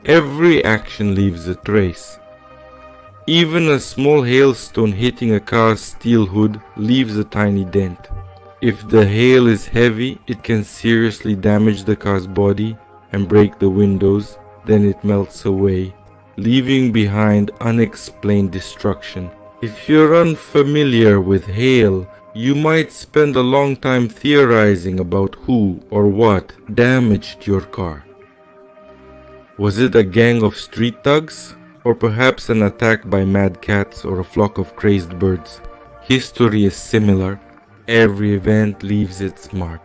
Every action leaves a trace. Even a small hailstone hitting a car's steel hood leaves a tiny dent. If the hail is heavy, it can seriously damage the car's body and break the windows, then it melts away, leaving behind unexplained destruction. If you're unfamiliar with hail, you might spend a long time theorizing about who or what damaged your car. Was it a gang of street thugs? Or perhaps an attack by mad cats or a flock of crazed birds? History is similar. Every event leaves its mark.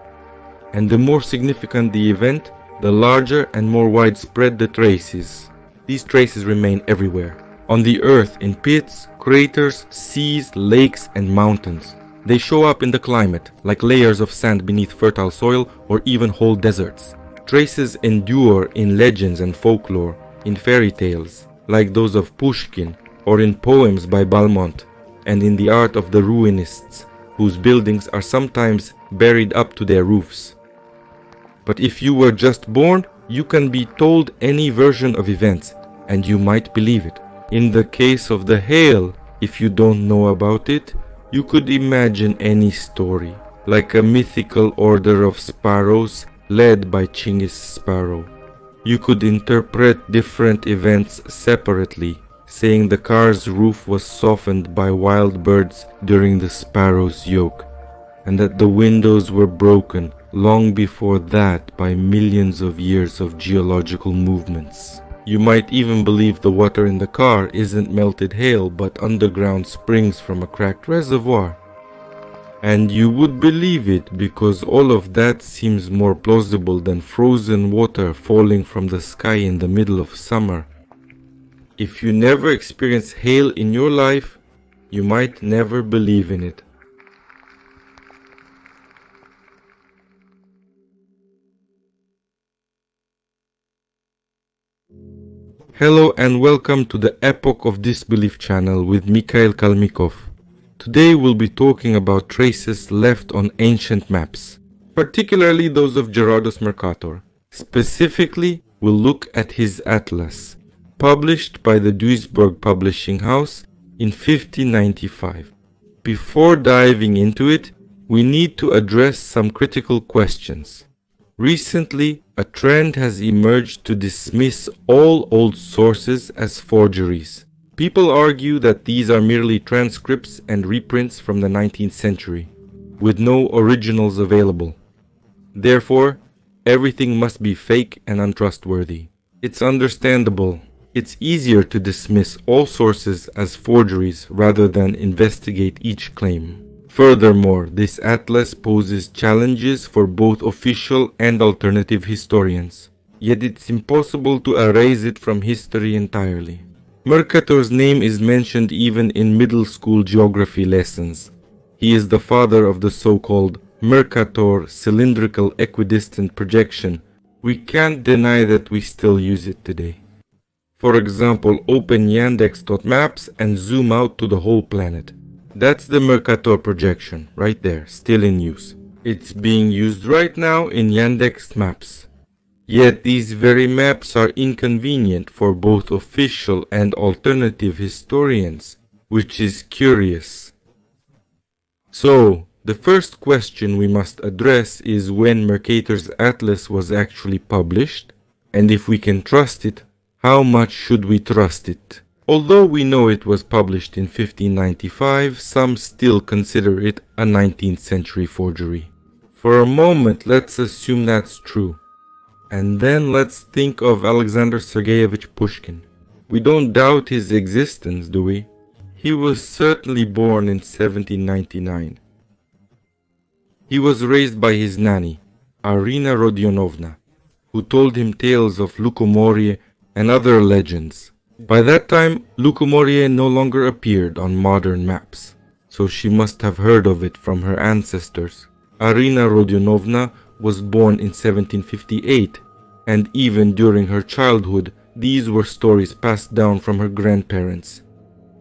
And the more significant the event, the larger and more widespread the traces. These traces remain everywhere. On the earth, in pits, craters, seas, lakes, and mountains. They show up in the climate, like layers of sand beneath fertile soil or even whole deserts. Traces endure in legends and folklore, in fairy tales, like those of Pushkin, or in poems by Balmont, and in the art of the ruinists, whose buildings are sometimes buried up to their roofs. But if you were just born, you can be told any version of events, and you might believe it. In the case of the hail, if you don't know about it, you could imagine any story, like a mythical order of sparrows led by Chinggis Sparrow. You could interpret different events separately, saying the car's roof was softened by wild birds during the sparrow's yoke, and that the windows were broken long before that by millions of years of geological movements. You might even believe the water in the car isn't melted hail but underground springs from a cracked reservoir. And you would believe it because all of that seems more plausible than frozen water falling from the sky in the middle of summer. If you never experience hail in your life, you might never believe in it. Hello and welcome to the Epoch of Disbelief channel with Mikhail Kalmikov. Today we'll be talking about traces left on ancient maps, particularly those of Gerardus Mercator. Specifically, we'll look at his atlas, published by the Duisburg publishing house in 1595. Before diving into it, we need to address some critical questions. Recently, a trend has emerged to dismiss all old sources as forgeries. People argue that these are merely transcripts and reprints from the 19th century, with no originals available. Therefore, everything must be fake and untrustworthy. It's understandable. It's easier to dismiss all sources as forgeries rather than investigate each claim. Furthermore, this atlas poses challenges for both official and alternative historians, yet it's impossible to erase it from history entirely. Mercator's name is mentioned even in middle school geography lessons. He is the father of the so-called Mercator cylindrical equidistant projection. We can't deny that we still use it today. For example, open Yandex.Maps and zoom out to the whole planet. That's the Mercator projection, right there, still in use. It's being used right now in Yandex Maps. Yet these very maps are inconvenient for both official and alternative historians, which is curious. So, the first question we must address is when Mercator's atlas was actually published, and if we can trust it, how much should we trust it? Although we know it was published in 1595, some still consider it a 19th century forgery. For a moment, let's assume that's true. And then let's think of Alexander Sergeyevich Pushkin. We don't doubt his existence, do we? He was certainly born in 1799. He was raised by his nanny, Arina Rodionovna, who told him tales of Lukumorye and other legends. By that time, Lukumorye no longer appeared on modern maps, so she must have heard of it from her ancestors. Arina Rodionovna was born in 1758, and even during her childhood, these were stories passed down from her grandparents.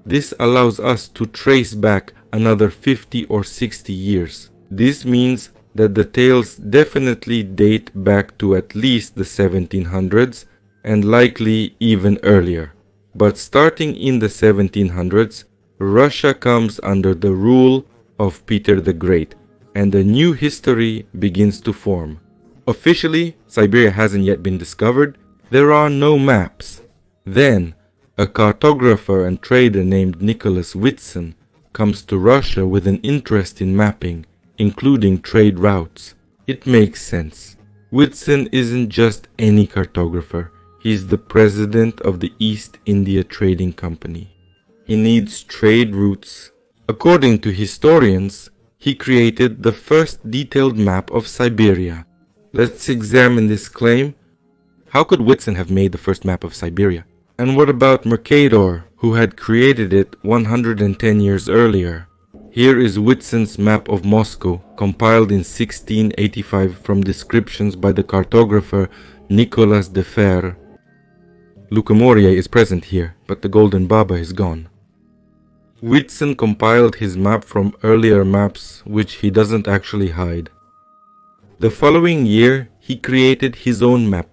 This allows us to trace back another 50 or 60 years. This means that the tales definitely date back to at least the 1700s, and likely even earlier. But starting in the 1700s, Russia comes under the rule of Peter the Great, and a new history begins to form. Officially, Siberia hasn't yet been discovered. There are no maps. Then, a cartographer and trader named Nicholas Whitson comes to Russia with an interest in mapping, including trade routes. It makes sense. Whitson isn't just any cartographer. He's the president of the East India Trading Company. He needs trade routes. According to historians, he created the first detailed map of Siberia. Let's examine this claim. How could Whitson have made the first map of Siberia? And what about Mercator, who had created it 110 years earlier? Here is Whitson's map of Moscow, compiled in 1685 from descriptions by the cartographer Nicolas de Fer. Lucomoria is present here, but the Golden Baba is gone. Whitson compiled his map from earlier maps, which he doesn't actually hide. The following year, he created his own map.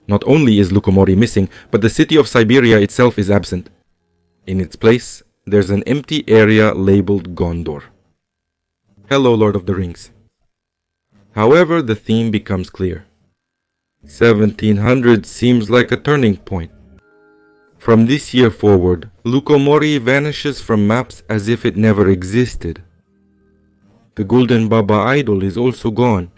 Not only is Lukomori missing, but the city of Siberia itself is absent. In its place, there's an empty area labeled Gondor. Hello, Lord of the Rings. However, the theme becomes clear. 1700 seems like a turning point. From this year forward, Lukomori vanishes from maps as if it never existed. The Golden Baba idol is also gone.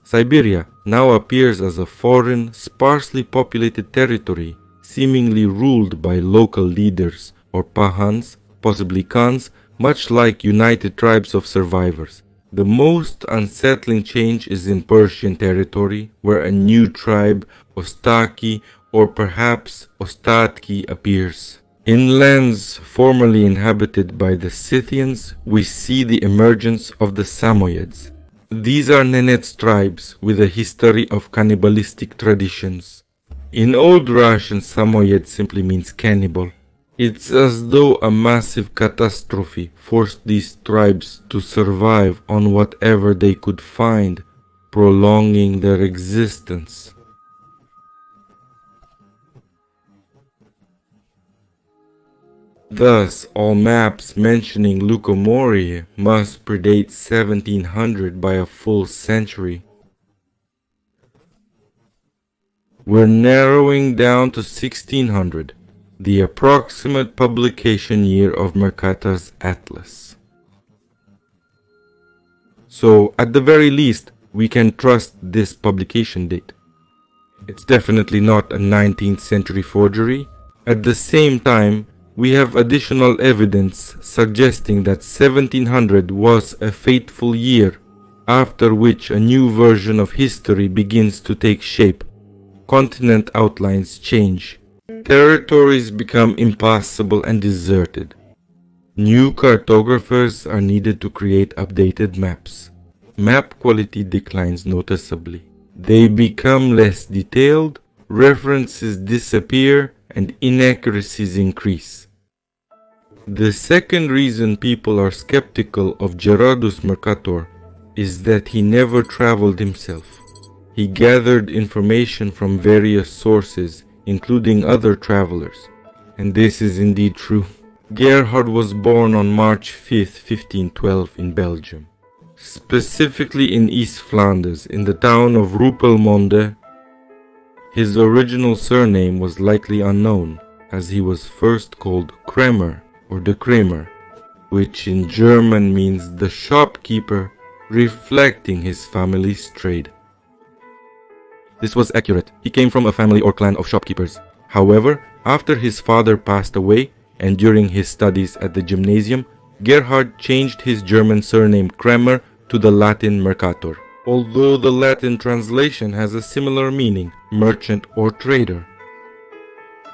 Siberia now appears as a foreign, sparsely populated territory, seemingly ruled by local leaders, or pahans, possibly khans, much like united tribes of survivors. The most unsettling change is in Persian territory, where a new tribe, Ostaki, or perhaps Ostatki, appears. In lands formerly inhabited by the Scythians, we see the emergence of the Samoyeds. These are Nenets tribes with a history of cannibalistic traditions. In Old Russian, Samoyed simply means cannibal. It's as though a massive catastrophe forced these tribes to survive on whatever they could find, prolonging their existence. Thus, all maps mentioning Lukomori must predate 1700 by a full century. We're narrowing down to 1600, the approximate publication year of Mercator's atlas. So, at the very least, we can trust this publication date. It's definitely not a 19th century forgery. At the same time, we have additional evidence suggesting that 1700 was a fateful year, after which a new version of history begins to take shape. Continent outlines change. Territories become impassable and deserted. New cartographers are needed to create updated maps. Map quality declines noticeably. They become less detailed, references disappear, and inaccuracies increase. The second reason people are skeptical of Gerardus Mercator is that he never traveled himself. He gathered information from various sources, including other travelers. And this is indeed true. Gerhard was born on March 5, 1512 in Belgium, specifically in East Flanders, in the town of Ruppelmonde. His original surname was likely unknown, as he was first called Kremer, or de Kramer, which in German means the shopkeeper, reflecting his family's trade. This was accurate. He came from a family or clan of shopkeepers. However, after his father passed away, and during his studies at the gymnasium, Gerhard changed his German surname Kramer to the Latin Mercator, although the Latin translation has a similar meaning, merchant or trader.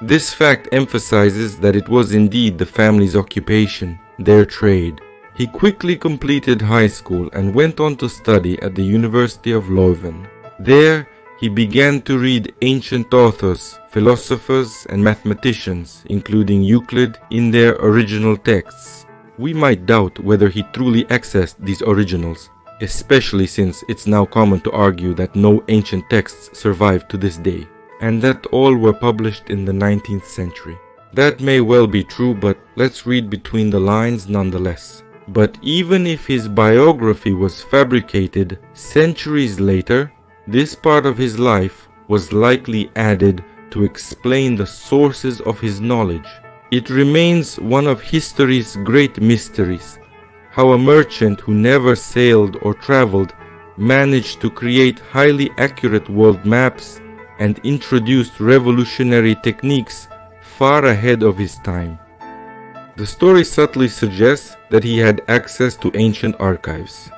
This fact emphasizes that it was indeed the family's occupation, their trade. He quickly completed high school and went on to study at the University of Leuven. There, he began to read ancient authors, philosophers, and mathematicians, including Euclid, in their original texts. We might doubt whether he truly accessed these originals, especially since it's now common to argue that no ancient texts survive to this day. and that all were published in the 19th century. That may well be true, but let's read between the lines nonetheless. But even if his biography was fabricated centuries later, this part of his life was likely added to explain the sources of his knowledge. It remains one of history's great mysteries, how a merchant who never sailed or traveled managed to create highly accurate world maps and introduced revolutionary techniques far ahead of his time. The story subtly suggests that he had access to ancient archives.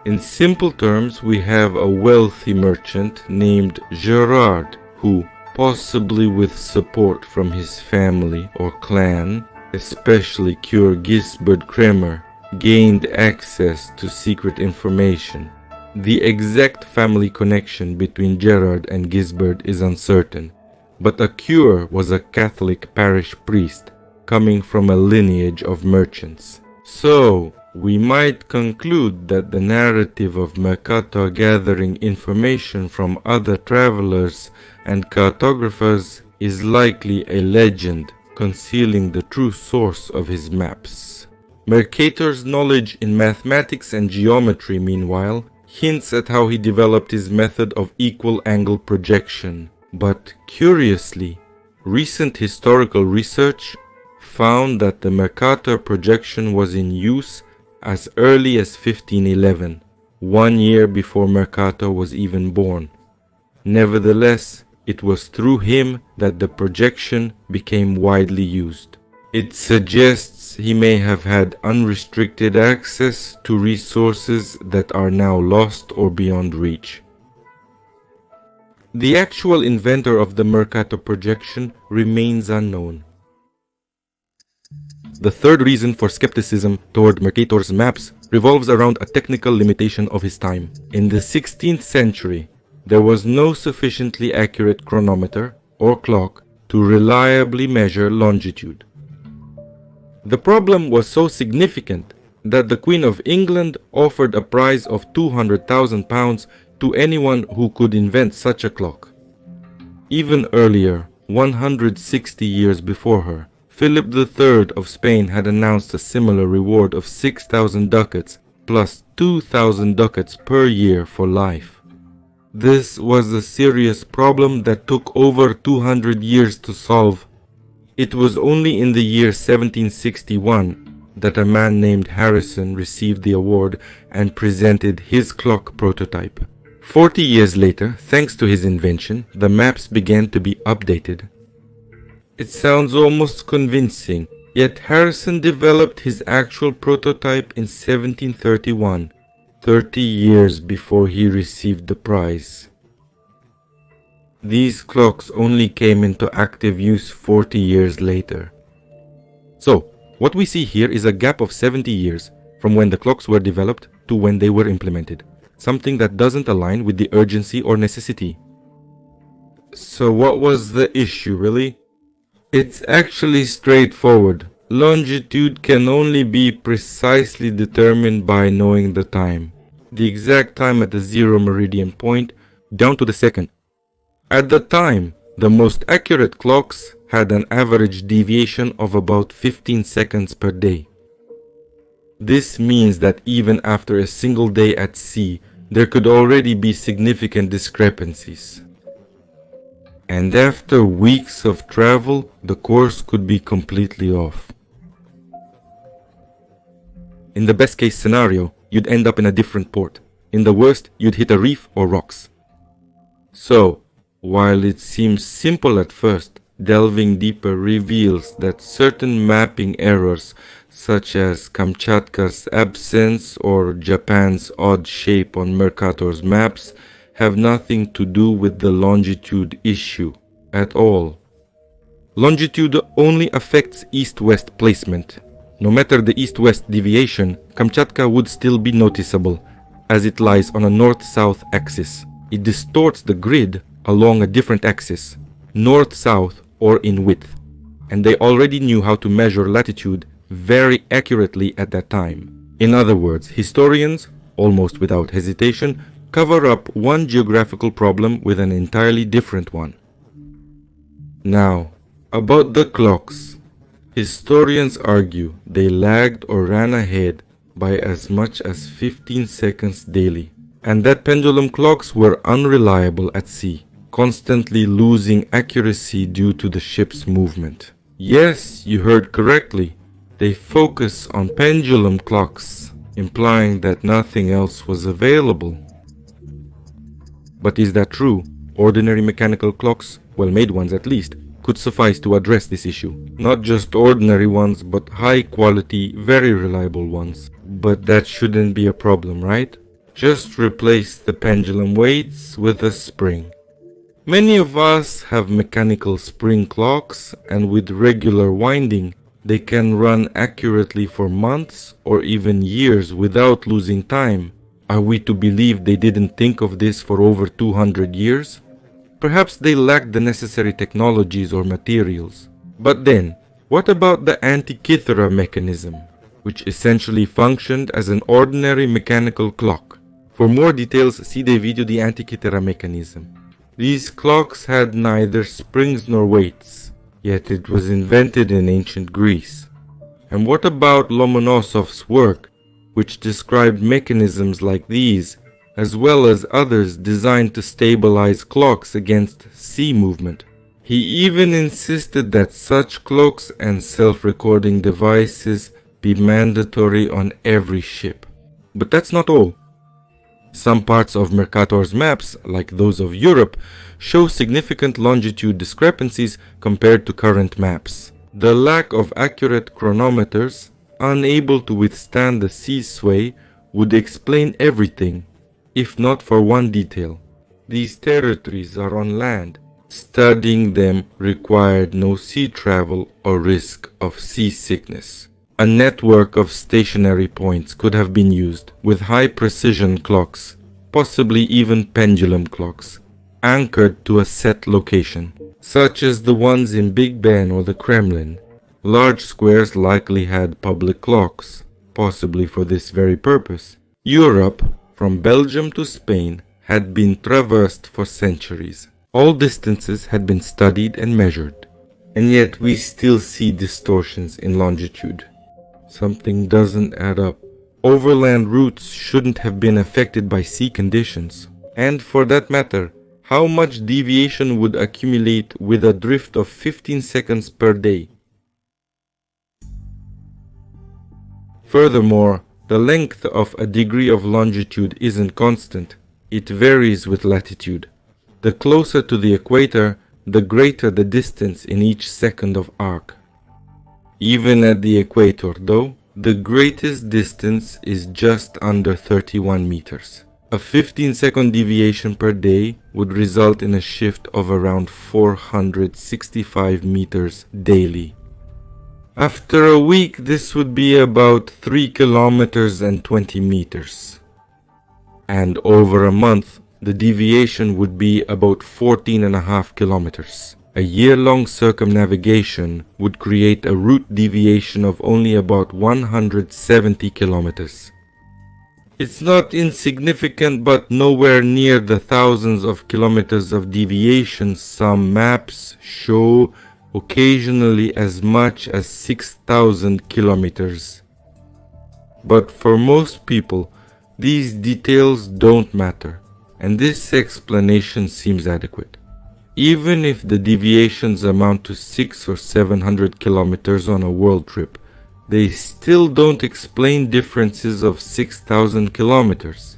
In simple terms, we have a wealthy merchant named Gerard who, possibly with support from his family or clan, especially Cure Gisbert Kremer, gained access to secret information. The exact family connection between Gerard and Gisbert is uncertain, but Cure was a Catholic parish priest coming from a lineage of merchants. So, we might conclude that the narrative of Mercator gathering information from other travelers and cartographers is likely a legend concealing the true source of his maps. Mercator's knowledge in mathematics and geometry, meanwhile, hints at how he developed his method of equal angle projection. But curiously, recent historical research found that the Mercator projection was in use as early as 1511, 1 year before Mercator was even born. Nevertheless, it was through him that the projection became widely used. It suggests he may have had unrestricted access to resources that are now lost or beyond reach. The actual inventor of the Mercator projection remains unknown. The third reason for skepticism toward Mercator's maps revolves around a technical limitation of his time. In the 16th century, there was no sufficiently accurate chronometer or clock to reliably measure longitude. The problem was so significant that the Queen of England offered a prize of £200,000 to anyone who could invent such a clock. Even earlier, 160 years before her, Philip III of Spain had announced a similar reward of 6,000 ducats plus 2,000 ducats per year for life. This was a serious problem that took over 200 years to solve. It was only in the year 1761 that a man named Harrison received the award and presented his clock prototype. 40 years later, thanks to his invention, the maps began to be updated. It sounds almost convincing, yet Harrison developed his actual prototype in 1731, 30 years before he received the prize. These clocks only came into active use 40 years later. So, what we see here is a gap of 70 years from when the clocks were developed to when they were implemented, something that doesn't align with the urgency or necessity. So what was the issue, really? It's actually straightforward. Longitude can only be precisely determined by knowing the time. The exact time at the zero meridian point, down to the second. At the time, the most accurate clocks had an average deviation of about 15 seconds per day. This means that even after a single day at sea, there could already be significant discrepancies. And after weeks of travel, the course could be completely off. In the best case scenario, you'd end up in a different port. In the worst, you'd hit a reef or rocks. So, while it seems simple at first, delving deeper reveals that certain mapping errors, such as Kamchatka's absence or Japan's odd shape on Mercator's maps, have nothing to do with the longitude issue at all. Longitude only affects east-west placement. No matter the east-west deviation, Kamchatka would still be noticeable, as it lies on a north-south axis. It distorts the grid along a different axis, north-south or in width, and they already knew how to measure latitude very accurately at that time. In other words, historians, almost without hesitation, cover up one geographical problem with an entirely different one. Now, about the clocks. Historians argue they lagged or ran ahead by as much as 15 seconds daily, and that pendulum clocks were unreliable at sea, constantly losing accuracy due to the ship's movement. Yes, you heard correctly. They focus on pendulum clocks, implying that nothing else was available. But is that true? Ordinary mechanical clocks, well-made ones at least, could suffice to address this issue. Not just ordinary ones, but high-quality, very reliable ones. But that shouldn't be a problem, right? Just replace the pendulum weights with a spring. Many of us have mechanical spring clocks, and with regular winding, they can run accurately for months or even years without losing time. Are we to believe they didn't think of this for over 200 years? Perhaps they lacked the necessary technologies or materials. But then, what about the Antikythera mechanism, which essentially functioned as an ordinary mechanical clock? For more details, see the video The Antikythera Mechanism. These clocks had neither springs nor weights, yet it was invented in ancient Greece. And what about Lomonosov's work, which described mechanisms like these, as well as others designed to stabilize clocks against sea movement? He even insisted that such clocks and self-recording devices be mandatory on every ship. But that's not all. Some parts of Mercator's maps, like those of Europe, show significant longitude discrepancies compared to current maps. The lack of accurate chronometers, unable to withstand the sea sway, would explain everything, if not for one detail. These territories are on land. Studying them required no sea travel or risk of seasickness. A network of stationary points could have been used, with high-precision clocks, possibly even pendulum clocks, anchored to a set location, such as the ones in Big Ben or the Kremlin. Large squares likely had public clocks, possibly for this very purpose. Europe, from Belgium to Spain, had been traversed for centuries. All distances had been studied and measured, and yet we still see distortions in longitude. Something doesn't add up. Overland routes shouldn't have been affected by sea conditions. And for that matter, how much deviation would accumulate with a drift of 15 seconds per day? Furthermore, the length of a degree of longitude isn't constant. It varies with latitude. The closer to the equator, the greater the distance in each second of arc. Even at the equator, though, the greatest distance is just under 31 meters. A 15-second deviation per day would result in a shift of around 465 meters daily. After a week, this would be about 3 kilometers and 20 meters. And over a month, the deviation would be about 14.5 kilometers. A year-long circumnavigation would create a route deviation of only about 170 kilometers. It's not insignificant, but nowhere near the thousands of kilometers of deviation some maps show, occasionally as much as 6,000 kilometers. But for most people, these details don't matter, and this explanation seems adequate. Even if the deviations amount to 600 or 700 kilometers on a world trip, they still don't explain differences of 6,000 kilometers.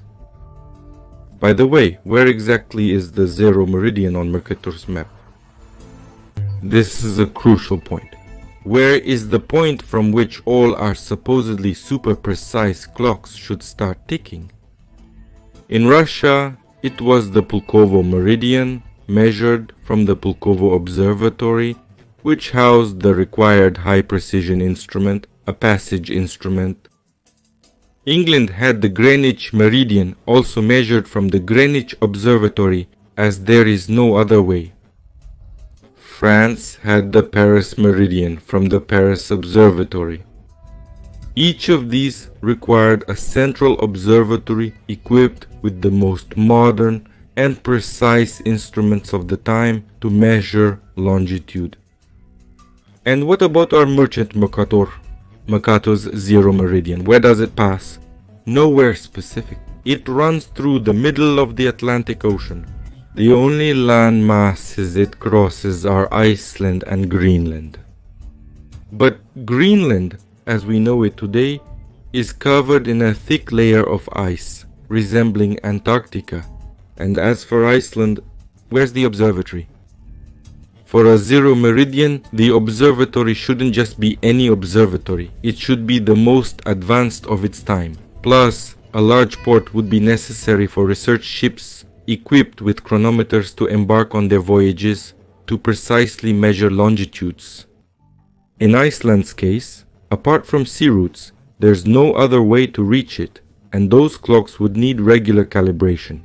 By the way, where exactly is the zero meridian on Mercator's map? This is a crucial point. Where is the point from which all our supposedly super precise clocks should start ticking? In Russia, it was the Pulkovo Meridian, measured from the Pulkovo Observatory, which housed the required high-precision instrument, a passage instrument. England had the Greenwich Meridian, also measured from the Greenwich Observatory, as there is no other way. France had the Paris Meridian from the Paris Observatory. Each of these required a central observatory equipped with the most modern, and precise instruments of the time to measure longitude. And what about our merchant Mercator? Mercator's zero meridian. Where does it pass? Nowhere specific. It runs through the middle of the Atlantic Ocean. The only land masses it crosses are Iceland and Greenland. But Greenland, as we know it today, is covered in a thick layer of ice, resembling Antarctica. And as for Iceland, where's the observatory? For a zero meridian, the observatory shouldn't just be any observatory. It should be the most advanced of its time. Plus, a large port would be necessary for research ships equipped with chronometers to embark on their voyages to precisely measure longitudes. In Iceland's case, apart from sea routes, there's no other way to reach it, and those clocks would need regular calibration.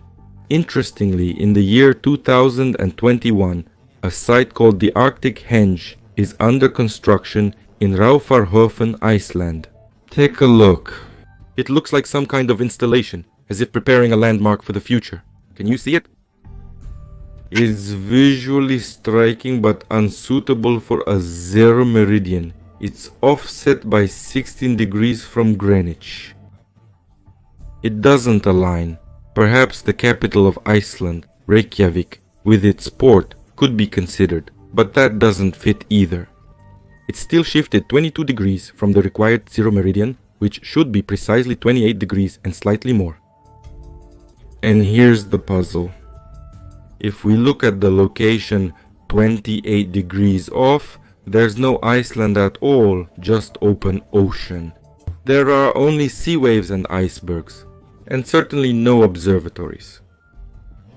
Interestingly, in the year 2021, a site called the Arctic Henge is under construction in Raufarhöfn, Iceland. Take a look. It looks like some kind of installation, as if preparing a landmark for the future. Can you see it? It's visually striking but unsuitable for a zero meridian. It's offset by 16 degrees from Greenwich. It doesn't align. Perhaps the capital of Iceland, Reykjavik, with its port, could be considered, but that doesn't fit either. It's still shifted 22 degrees from the required zero meridian, which should be precisely 28 degrees and slightly more. And here's the puzzle. If we look at the location 28 degrees off, there's no Iceland at all, just open ocean. There are only sea waves and icebergs, and certainly no observatories.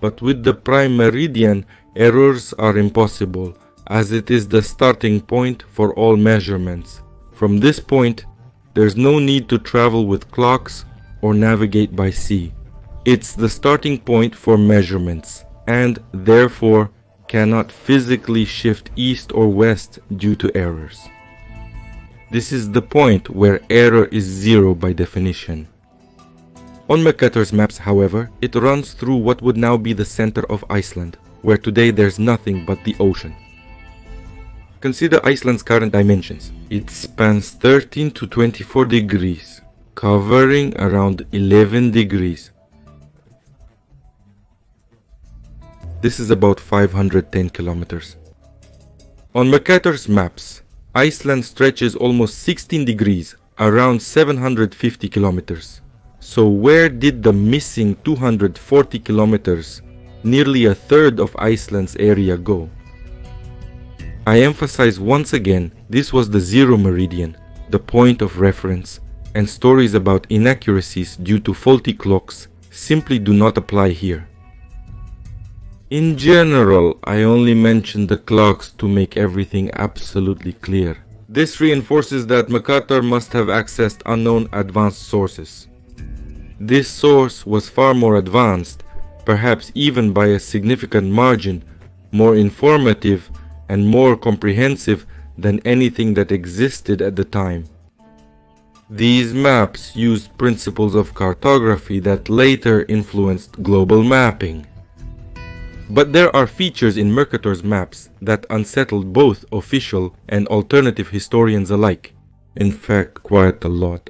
But with the prime meridian, errors are impossible, as it is the starting point for all measurements. From this point, there's no need to travel with clocks or navigate by sea. It's the starting point for measurements, and therefore cannot physically shift east or west due to errors. This is the point where error is zero by definition. On Mercator's maps, however, it runs through what would now be the center of Iceland, where today there's nothing but the ocean. Consider Iceland's current dimensions. It spans 13 to 24 degrees, covering around 11 degrees. This is about 510 kilometers. On Mercator's maps, Iceland stretches almost 16 degrees, around 750 kilometers. So where did the missing 240 kilometers, nearly a third of Iceland's area, go? I emphasize once again, this was the zero meridian, the point of reference, and stories about inaccuracies due to faulty clocks simply do not apply here. In general, I only mention the clocks to make everything absolutely clear. This reinforces that Mercator must have accessed unknown advanced sources. This source was far more advanced, perhaps even by a significant margin, more informative and more comprehensive than anything that existed at the time. These maps used principles of cartography that later influenced global mapping. But there are features in Mercator's maps that unsettled both official and alternative historians alike. In fact, quite a lot.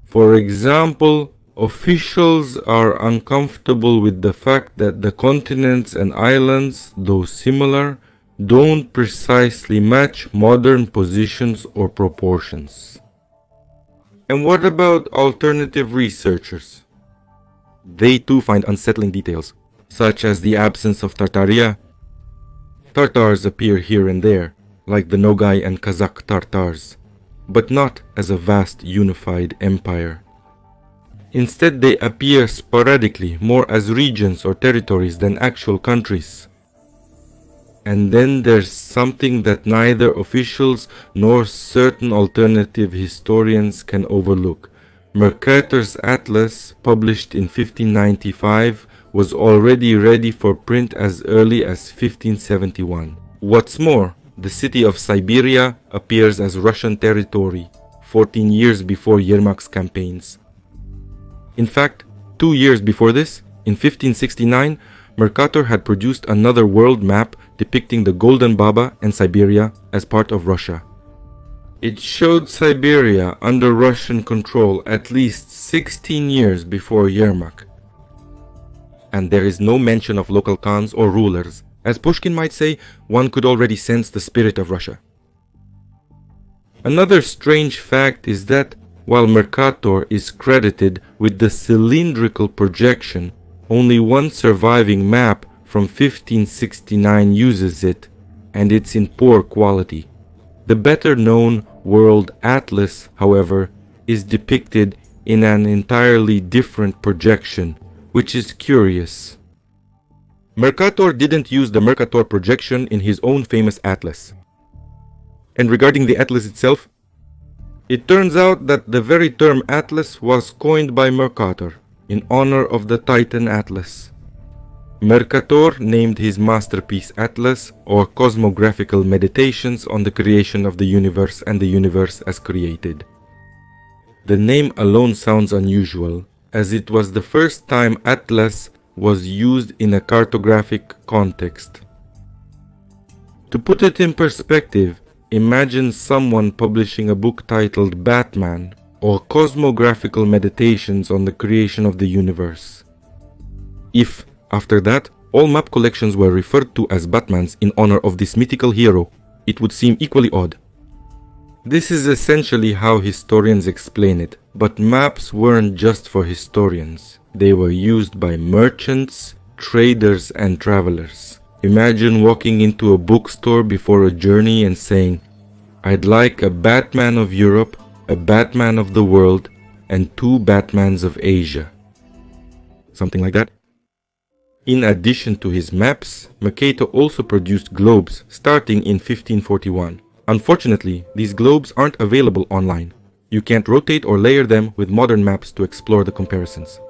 For example, officials are uncomfortable with the fact that the continents and islands, though similar, don't precisely match modern positions or proportions. And what about alternative researchers? They too find unsettling details, such as the absence of Tartaria. Tartars appear here and there, like the Nogai and Kazakh Tartars, but not as a vast unified empire. Instead, they appear sporadically, more as regions or territories than actual countries. And then there's something that neither officials nor certain alternative historians can overlook. Mercator's atlas, published in 1595, was already ready for print as early as 1571. What's more, the city of Siberia appears as Russian territory 14 years before Yermak's campaigns. In fact, 2 years before this, in 1569, Mercator had produced another world map depicting the Golden Baba and Siberia as part of Russia. It showed Siberia under Russian control at least 16 years before Yermak. And there is no mention of local khans or rulers. As Pushkin might say, one could already sense the spirit of Russia. Another strange fact is that while Mercator is credited with the cylindrical projection, only one surviving map from 1569 uses it, and it's in poor quality. The better-known World Atlas, however, is depicted in an entirely different projection, which is curious. Mercator didn't use the Mercator projection in his own famous atlas. And regarding the atlas itself, it turns out that the very term atlas was coined by Mercator in honor of the Titan Atlas. Mercator named his masterpiece Atlas, or Cosmographical Meditations on the Creation of the Universe and the Universe as Created. The name alone sounds unusual, as it was the first time Atlas was used in a cartographic context. To put it in perspective, imagine someone publishing a book titled Batman or Cosmographical Meditations on the Creation of the Universe. If, after that, all map collections were referred to as Batmans in honor of this mythical hero, it would seem equally odd. This is essentially how historians explain it, but maps weren't just for historians. They were used by merchants, traders, and travelers. Imagine walking into a bookstore before a journey and saying, "I'd like a Batman of Europe, a Batman of the world, and 2 Batmans of Asia." Something like that. In addition to his maps, Mercator also produced globes starting in 1541. Unfortunately, these globes aren't available online. You can't rotate or layer them with modern maps to explore the comparisons.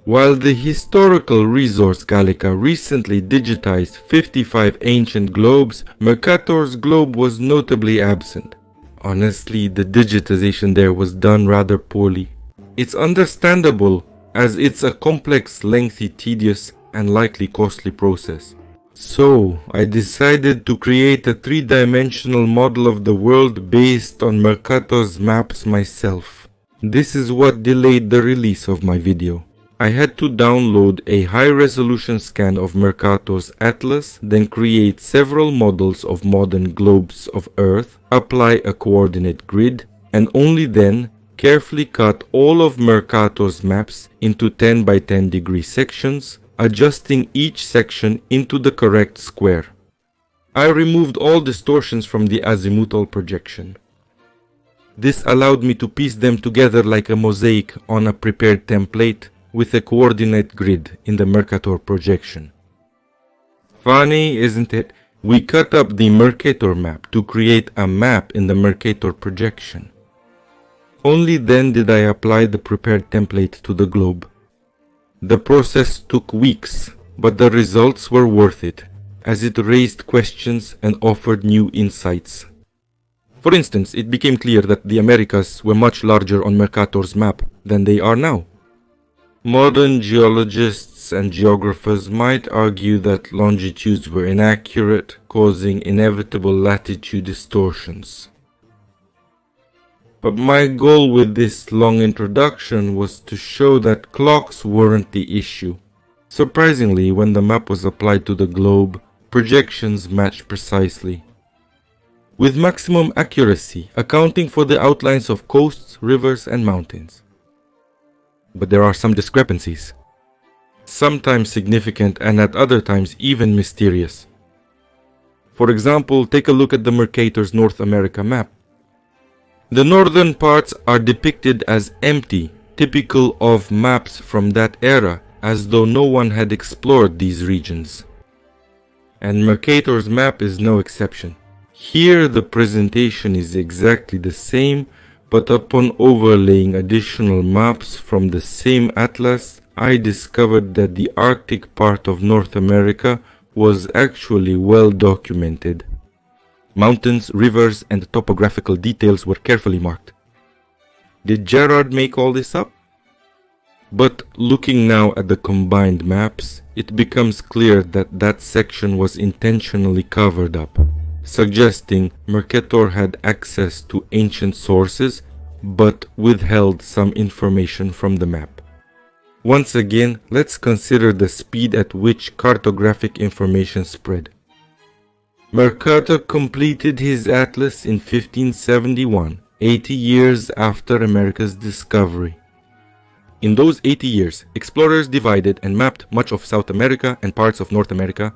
While the Historical Resource Gallica recently digitized 55 ancient globes, Mercator's globe was notably absent. Honestly, the digitization there was done rather poorly. It's understandable, as it's a complex, lengthy, tedious, and likely costly process. So, I decided to create a 3-dimensional model of the world based on Mercator's maps myself. This is what delayed the release of my video. I had to download a high-resolution scan of Mercator's atlas, then create several models of modern globes of Earth, apply a coordinate grid, and only then carefully cut all of Mercator's maps into 10 by 10 degree sections, adjusting each section into the correct square. I removed all distortions from the azimuthal projection. This allowed me to piece them together like a mosaic on a prepared template with a coordinate grid in the Mercator projection. Funny, isn't it? We cut up the Mercator map to create a map in the Mercator projection. Only then did I apply the prepared template to the globe. The process took weeks, but the results were worth it, as it raised questions and offered new insights. For instance, it became clear that the Americas were much larger on Mercator's map than they are now. Modern geologists and geographers might argue that longitudes were inaccurate, causing inevitable latitude distortions. But my goal with this long introduction was to show that clocks weren't the issue. Surprisingly, when the map was applied to the globe, projections matched precisely, with maximum accuracy, accounting for the outlines of coasts, rivers, and mountains. But there are some discrepancies, sometimes significant and at other times even mysterious. For example, take a look at the Mercator's North America map. The northern parts are depicted as empty, typical of maps from that era, as though no one had explored these regions. And Mercator's map is no exception. Here the presentation is exactly the same, but upon overlaying additional maps from the same atlas, I discovered that the Arctic part of North America was actually well documented. Mountains, rivers, and topographical details were carefully marked. Did Gerard make all this up? But looking now at the combined maps, it becomes clear that that section was intentionally covered up, suggesting Mercator had access to ancient sources but withheld some information from the map. Once again, let's consider the speed at which cartographic information spread. Mercator completed his atlas in 1571, 80 years after America's discovery. In those 80 years, explorers divided and mapped much of South America and parts of North America.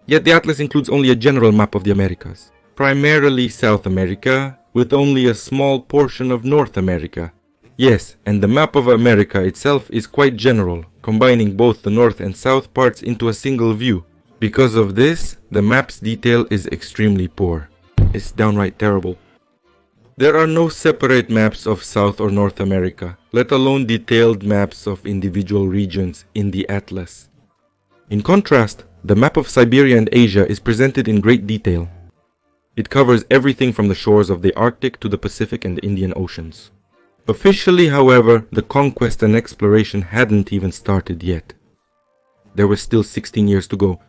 Yet the atlas includes only a general map of the Americas, primarily South America, with only a small portion of North America. Yes, and the map of America itself is quite general, combining both the north and south parts into a single view. Because of this, the map's detail is extremely poor. It's downright terrible. There are no separate maps of South or North America, let alone detailed maps of individual regions in the atlas. In contrast, the map of Siberia and Asia is presented in great detail. It covers everything from the shores of the Arctic to the Pacific and the Indian Oceans. Officially, however, the conquest and exploration hadn't even started yet. There were still 16 years to go.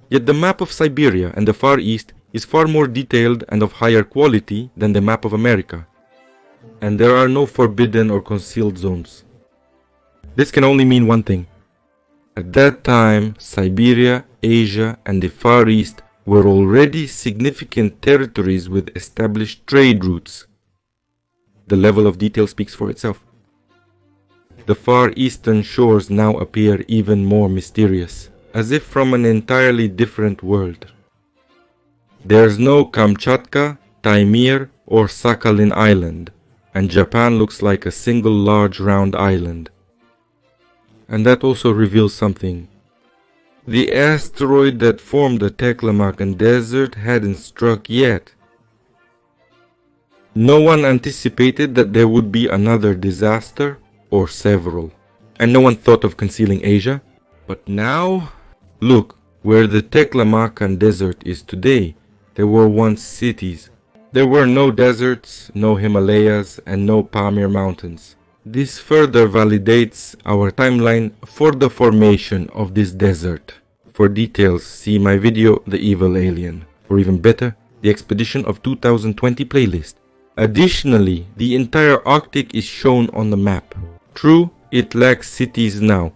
Yet the map of Siberia and the Far East is far more detailed and of higher quality than the map of America. And there are no forbidden or concealed zones. This can only mean one thing. At that time, Siberia, Asia, and the Far East were already significant territories with established trade routes. The level of detail speaks for itself. The far eastern shores now appear even more mysterious, as if from an entirely different world. There's no Kamchatka, Taimyr, or Sakhalin Island, and Japan looks like a single large round island. And that also reveals something. The asteroid that formed the Taklamakan Desert hadn't struck yet. No one anticipated that there would be another disaster, or several. And no one thought of concealing Asia. But now, look, where the Taklamakan Desert is today, there were once cities. There were no deserts, no Himalayas, and no Pamir Mountains. This further validates our timeline for the formation of this desert. For details, see my video, The Evil Alien. Or even better, the Expedition of 2020 playlist. Additionally, the entire Arctic is shown on the map. True, it lacks cities now,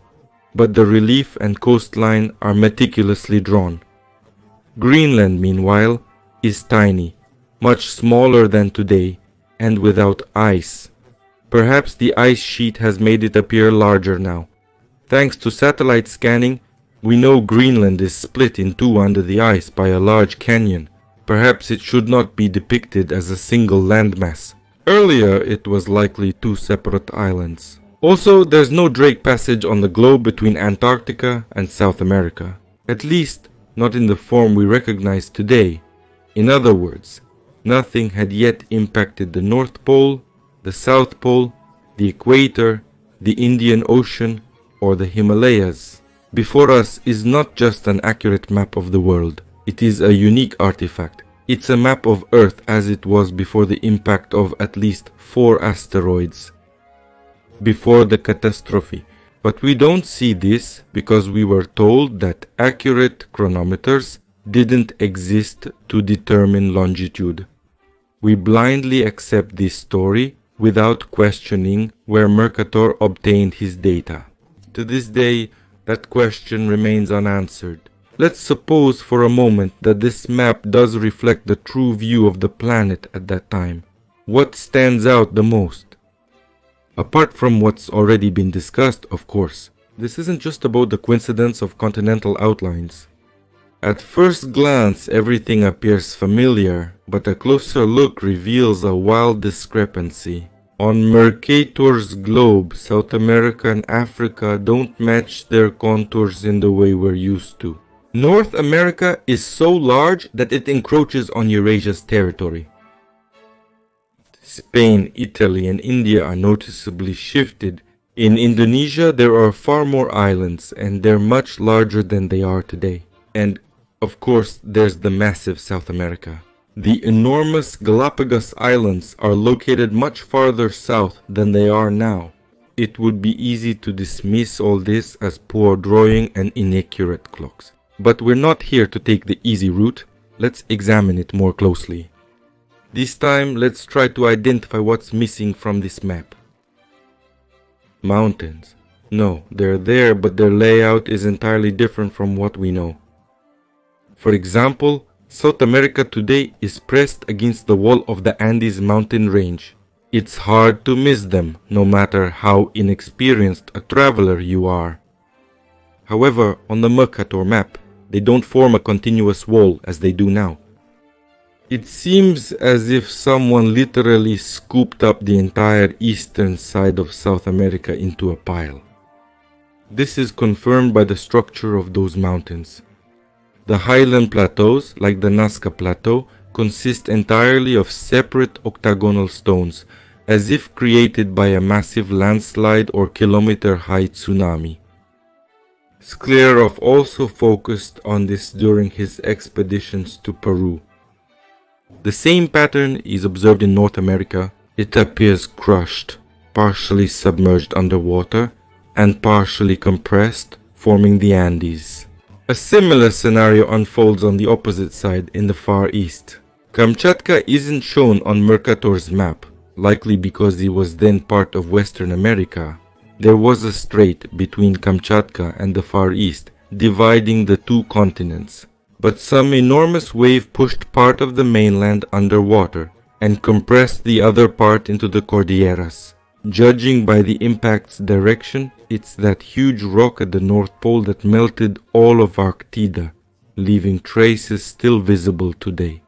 but the relief and coastline are meticulously drawn. Greenland, meanwhile, is tiny, much smaller than today, and without ice. Perhaps the ice sheet has made it appear larger now. Thanks to satellite scanning, we know Greenland is split in two under the ice by a large canyon. Perhaps it should not be depicted as a single landmass. Earlier, it was likely two separate islands. Also, there's no Drake Passage on the globe between Antarctica and South America. At least, not in the form we recognize today. In other words, nothing had yet impacted the North Pole, the South Pole, the Equator, the Indian Ocean, or the Himalayas. Before us is not just an accurate map of the world. It is a unique artifact. It's a map of Earth as it was before the impact of at least 4 asteroids. Before the catastrophe. But we don't see this because we were told that accurate chronometers didn't exist to determine longitude. We blindly accept this story without questioning where Mercator obtained his data. To this day, that question remains unanswered. Let's suppose for a moment that this map does reflect the true view of the planet at that time. What stands out the most? Apart from what's already been discussed, of course, this isn't just about the coincidence of continental outlines. At first glance, everything appears familiar, but a closer look reveals a wild discrepancy. On Mercator's globe, South America and Africa don't match their contours in the way we're used to. North America is so large that it encroaches on Eurasia's territory. Spain, Italy, and India are noticeably shifted. In Indonesia, there are far more islands, and they're much larger than they are today. And, of course, there's the massive South America. The enormous Galapagos Islands are located much farther south than they are now. it would be easy to dismiss all this as poor drawing and inaccurate clocks. But we're not here to take the easy route. Let's examine it more closely. This time, let's try to identify what's missing from this map. Mountains. No, they're there, but their layout is entirely different from what we know. For example, South America today is pressed against the wall of the Andes mountain range. It's hard to miss them, no matter how inexperienced a traveler you are. However, on the Mercator map, they don't form a continuous wall as they do now. It seems as if someone literally scooped up the entire eastern side of South America into a pile. This is confirmed by the structure of those mountains. The highland plateaus, like the Nazca Plateau, consist entirely of separate octagonal stones, as if created by a massive landslide or kilometer-high tsunami. Sklerov also focused on this during his expeditions to Peru. The same pattern is observed in North America. It appears crushed, partially submerged underwater, and partially compressed, forming the Andes. A similar scenario unfolds on the opposite side in the Far East. Kamchatka isn't shown on Mercator's map, likely because it was then part of Western America. There was a strait between Kamchatka and the Far East, dividing the two continents. But some enormous wave pushed part of the mainland underwater and compressed the other part into the Cordilleras. Judging by the impact's direction, it's that huge rock at the North Pole that melted all of Arctida, leaving traces still visible today.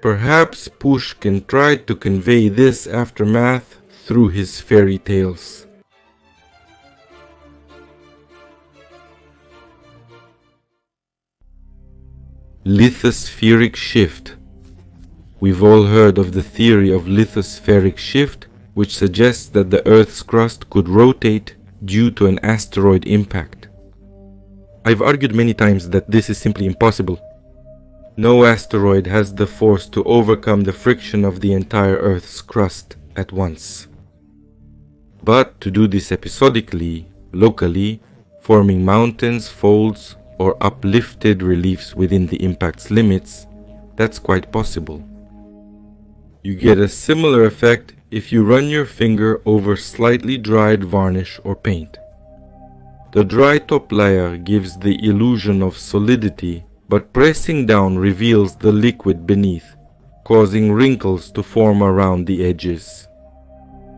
Perhaps Pushkin tried to convey this aftermath through his fairy tales. Lithospheric shift. We've all heard of the theory of lithospheric shift, which suggests that the Earth's crust could rotate due to an asteroid impact. I've argued many times that this is simply impossible. No asteroid has the force to overcome the friction of the entire Earth's crust at once. But to do this episodically, locally, forming mountains, folds, or uplifted reliefs within the impact's limits, that's quite possible. You get a similar effect if you run your finger over slightly dried varnish or paint. The dry top layer gives the illusion of solidity, but pressing down reveals the liquid beneath, causing wrinkles to form around the edges.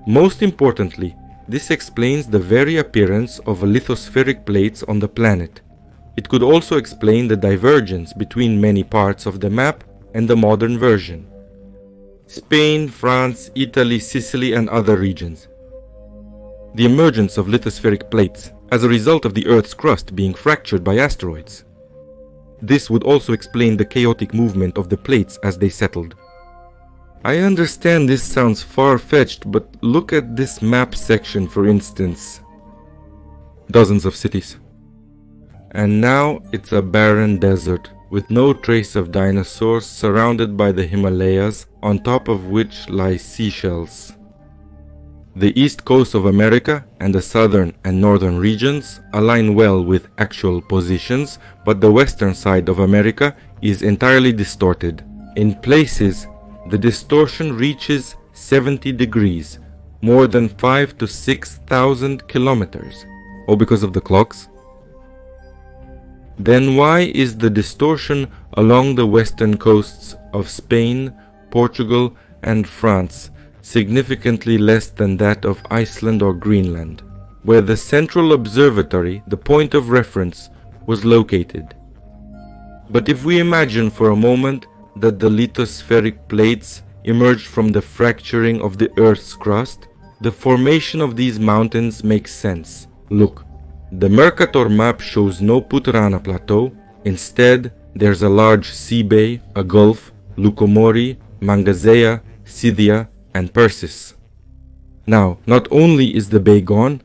Most importantly, this explains the very appearance of lithospheric plates on the planet. It could also explain the divergence between many parts of the map and the modern version. Spain, France, Italy, Sicily, and other regions. The emergence of lithospheric plates as a result of the Earth's crust being fractured by asteroids. This would also explain the chaotic movement of the plates as they settled. I understand this sounds far-fetched, but look at this map section, for instance. Dozens of cities. And now it's a barren desert, with no trace of dinosaurs, surrounded by the Himalayas, on top of which lie seashells. The east coast of America and the southern and northern regions align well with actual positions, but the western side of America is entirely distorted. In places, the distortion reaches 70 degrees, more than 5,000 to 6,000 kilometers. All because of the clocks? Then why is the distortion along the western coasts of Spain, Portugal, and France significantly less than that of Iceland or Greenland, where the central observatory, the point of reference, was located? But if we imagine for a moment that the lithospheric plates emerged from the fracturing of the Earth's crust, the formation of these mountains makes sense. Look, the Mercator map shows no Puturana Plateau. Instead, there's a large sea bay, a gulf, Lucomori, Mangazea, Scythia, and Persis. Now, not only is the bay gone,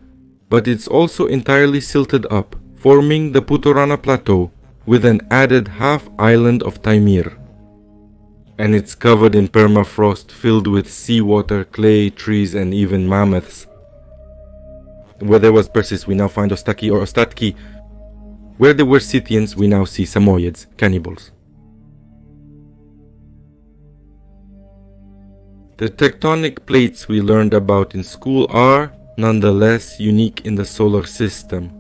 but it's also entirely silted up, forming the Puturana Plateau with an added half-island of Taimyr. and it's covered in permafrost filled with seawater, clay, trees, and even mammoths. Where there was Persis, we now find Ostaki or Ostatki. Where there were Scythians, we now see Samoyeds, cannibals. The tectonic plates we learned about in school are, nonetheless, unique in the solar system.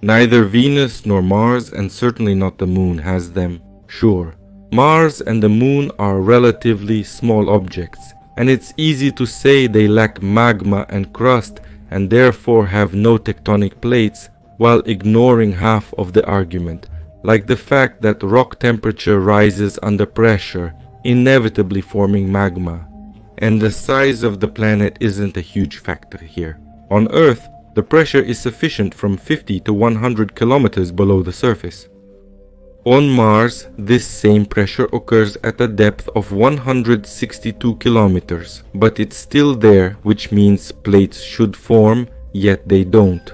Neither Venus nor Mars, and certainly not the Moon, has them. Sure, Mars and the Moon are relatively small objects, and it's easy to say they lack magma and crust and therefore have no tectonic plates, while ignoring half of the argument, like the fact that rock temperature rises under pressure, inevitably forming magma. And the size of the planet isn't a huge factor here. On Earth, the pressure is sufficient from 50 to 100 kilometers below the surface. On Mars, this same pressure occurs at a depth of 162 kilometers, but it's still there, which means plates should form, yet they don't.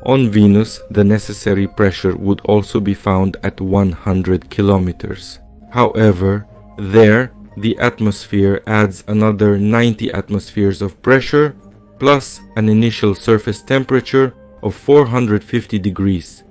On Venus, the necessary pressure would also be found at 100 kilometers. However, there, the atmosphere adds another 90 atmospheres of pressure, plus an initial surface temperature of 450 degrees,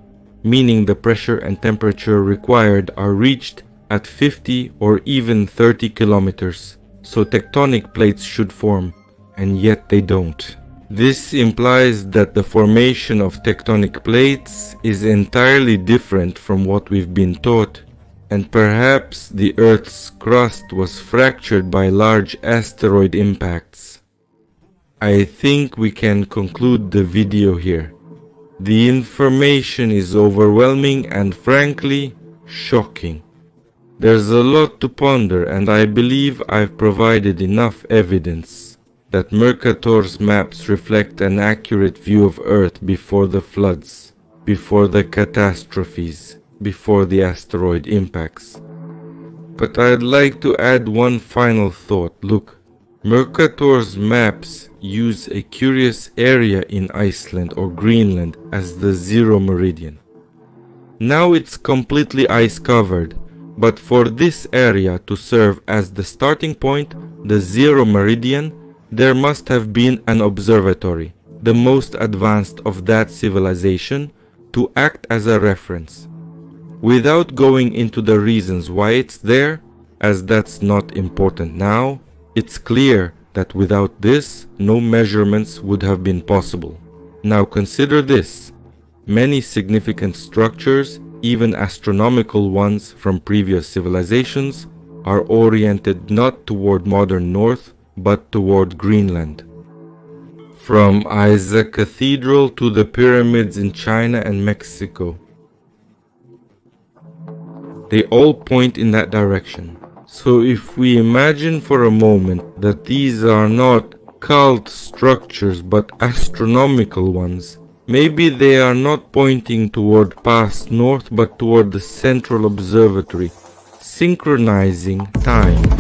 meaning the pressure and temperature required are reached at 50 or even 30 kilometers. So tectonic plates should form, and yet they don't. This implies that the formation of tectonic plates is entirely different from what we've been taught, and perhaps the Earth's crust was fractured by large asteroid impacts. I think we can conclude the video here. The information is overwhelming and frankly shocking. There's a lot to ponder, and I believe I've provided enough evidence that Mercator's maps reflect an accurate view of Earth before the floods, before the catastrophes, before the asteroid impacts. But I'd like to add one final thought. Look, Mercator's maps use a curious area in Iceland or Greenland as the zero meridian. Now it's completely ice covered, but for this area to serve as the starting point, the zero meridian, there must have been an observatory, the most advanced of that civilization, to act as a reference. Without going into the reasons why it's there, as that's not important now, it's clear that without this, no measurements would have been possible. Now consider this. Many significant structures, even astronomical ones from previous civilizations, are oriented not toward modern north, but toward Greenland. From Isaac Cathedral to the pyramids in China and Mexico. They all point in that direction. So if we imagine for a moment that these are not cult structures but astronomical ones, maybe they are not pointing toward past north but toward the central observatory, synchronizing time.